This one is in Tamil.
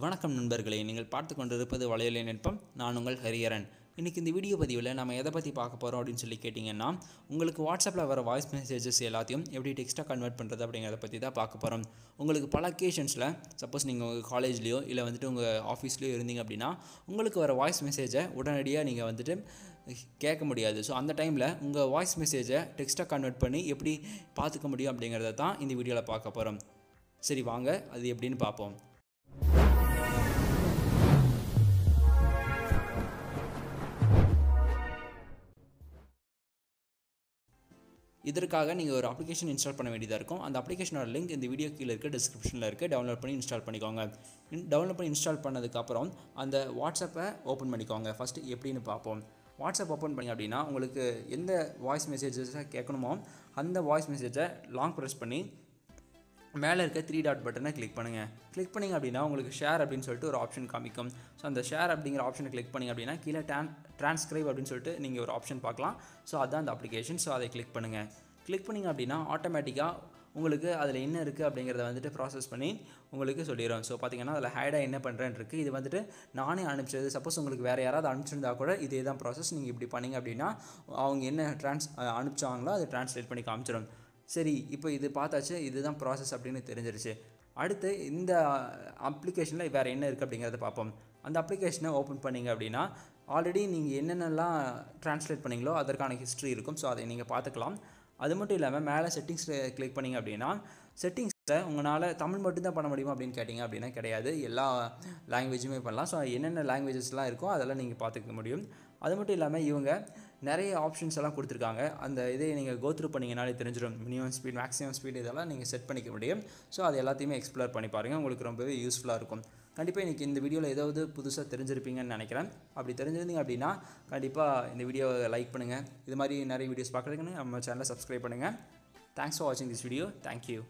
வணக்கம் நண்பர்களே, நீங்கள் பார்த்து கொண்டிருப்பது வலையொலி நுட்பம். நான் உங்கள் ஹரிஹரன். இன்றைக்கி இந்த வீடியோ பதிவில் நம்ம எதை பற்றி பார்க்க போகிறோம் அப்படின்னு சொல்லி கேட்டிங்கன்னா, உங்களுக்கு வாட்ஸ்அப்பில் வர வாய்ஸ் மெசேஜஸ் எல்லாத்தையும் எப்படி டெக்ஸ்ட்டாக கன்வெர்ட் பண்ணுறது அப்படிங்கிறத பற்றி தான் பார்க்க போகிறோம். உங்களுக்கு பல அக்கேஷன்ஸில் சப்போஸ் நீங்கள் உங்கள் காலேஜ்லேயோ இல்லை உங்கள் ஆஃபீஸ்லேயோ இருந்தீங்க அப்படின்னா, உங்களுக்கு வர வாய்ஸ் மெசேஜை உடனடியாக நீங்கள் கேட்க முடியாது. ஸோ அந்த டைமில் உங்கள் வாய்ஸ் மெசேஜை டெக்ஸ்ட்டாக கன்வெர்ட் பண்ணி எப்படி பார்த்துக்க முடியும் அப்படிங்கிறத தான் இந்த வீடியோவில் பார்க்க போகிறோம். சரி, வாங்க அது எப்படின்னு பார்ப்போம். இதற்காக நீங்கள் ஒரு அப்ளிகேஷன் இன்ஸ்டால் பண்ண வேண்டியதாக இருக்கும். அந்த அப்ளிகேஷனோட லிங்க் இந்த வீடியோ கீழே இருக்க டிஸ்கிரிப்ஷனில் இருக்குது. டவுன்லோட் பண்ணி இன்ஸ்டால் பண்ணிக்கோங்க. டவுன்லோட் பண்ணி இன்ஸ்டால் பண்ணதுக்கப்புறம் அந்த வாட்ஸ்அப்பை ஓப்பன் பண்ணிக்கோங்க. ஃபஸ்ட்டு எப்படின்னு பார்ப்போம். வாட்ஸ்அப் ஓப்பன் பண்ணி அப்படின்னா உங்களுக்கு எந்த வாய்ஸ் மெசேஜஸை கேட்கணுமோ அந்த வாய்ஸ் மெசேஜை லாங் ப்ரெஸ் பண்ணி மேலே இருக்க 3 டாட் பட்டனை கிளிக் பண்ணுங்கள். கிளிக் பண்ணிங்க அப்படின்னா உங்களுக்கு ஷேர் அப்படின்னு சொல்லிட்டு ஒரு ஆப்ஷன் காமிக்கும். ஸோ அந்த ஷேர் அப்படிங்கிற ஆப்ஷனை கிளிக் பண்ணிங்க அப்படின்னா கீழே ட்ரான்ஸ்கிரைப் அப்படின்னு சொல்லிட்டு நீங்கள் ஒரு ஆப்ஷன் பார்க்கலாம். ஸோ அதுதான் அந்த அப்ளிகேஷன். ஸோ அதை கிளிக் பண்ணுங்கள். கிளிக் பண்ணிங்க அப்படின்னா ஆட்டோமேட்டிக்காக உங்களுக்கு அதில் என்ன இருக்குது அப்படிங்கிறத ப்ராசஸ் பண்ணி உங்களுக்கு சொல்லிடும். ஸோ பார்த்தீங்கன்னா அதில் ஹைடாக என்ன பண்ணுறேன்னு இருக்குது. இது நானே அனுப்பிச்சது. சப்போஸ் உங்களுக்கு வேறு யாராவது அனுப்பிச்சிருந்தா கூட இதே தான் ப்ராசஸ். நீங்கள் இப்படி பண்ணிங்க அப்படின்னா அவங்க என்ன அனுப்பிச்சாங்களோ அதை ட்ரான்ஸ்லேட் பண்ணி காமிச்சிடும். சரி, இப்போ இது பார்த்தாச்சு, இதுதான் ப்ராசஸ் அப்படின்னு தெரிஞ்சிருச்சு. அடுத்து இந்த அப்ளிகேஷனில் வேறு என்ன இருக்குது அப்படிங்கிறத பார்ப்போம். அந்த அப்ளிகேஷனை ஓப்பன் பண்ணிங்க அப்படின்னா ஆல்ரெடி நீங்கள் என்னென்னலாம் ட்ரான்ஸ்லேட் பண்ணிங்களோ அதற்கான ஹிஸ்ட்ரி இருக்கும். ஸோ அதை நீங்கள் பார்த்துக்கலாம். அது மட்டும் இல்லாமல் மேலே செட்டிங்ஸில் கிளிக் பண்ணிங்க அப்படின்னா செட்டிங்ஸில் உங்களால் தமிழ் மட்டும்தான் பண்ண முடியுமா அப்படின்னு கேட்டிங்க அப்படின்னா கிடையாது, எல்லா லாங்குவேஜுமே பண்ணலாம். ஸோ என்னென்ன லாங்குவேஜஸ்லாம் இருக்கோ அதெல்லாம் நீங்கள் பார்த்துக்க முடியும். அது மட்டும் இல்லாமல் இவங்க நிறைய ஆப்ஷன்ஸ் எல்லாம் கொடுத்துருக்காங்க. அந்த இதை நீங்கள் கோத்ரூ பண்ணிங்கனாலே தெரிஞ்சிடும். மினிமம் ஸ்பீட், மேக்ஸிமம் ஸ்பீட் இதெல்லாம் நீங்கள் செட் பண்ணிக்க முடியும். ஸோ அது எல்லாத்தையுமே எக்ஸ்ப்ளோர் பண்ணி பாருங்கள், உங்களுக்கு ரொம்பவே யூஸ்ஃபுல்லாக இருக்கும். கண்டிப்பாக இன்றைக்கி இந்த வீடியோவில் ஏதாவது புதுசாக தெரிஞ்சிருப்பீங்கன்னு நினைக்கிறேன். அப்படி தெரிஞ்சிருந்தீங்க அப்படின்னா கண்டிப்பாக இந்த வீடியோவை லைக் பண்ணுங்கள். இது மாதிரி நிறைய வீடியோஸ் பார்க்குறதுக்குன்னு நம்ம சேனலை சப்ஸ்கிரைப் பண்ணுங்கள். தேங்க்ஸ் ஃபார் வாட்சிங் திஸ் வீடியோ. தேங்க்யூ.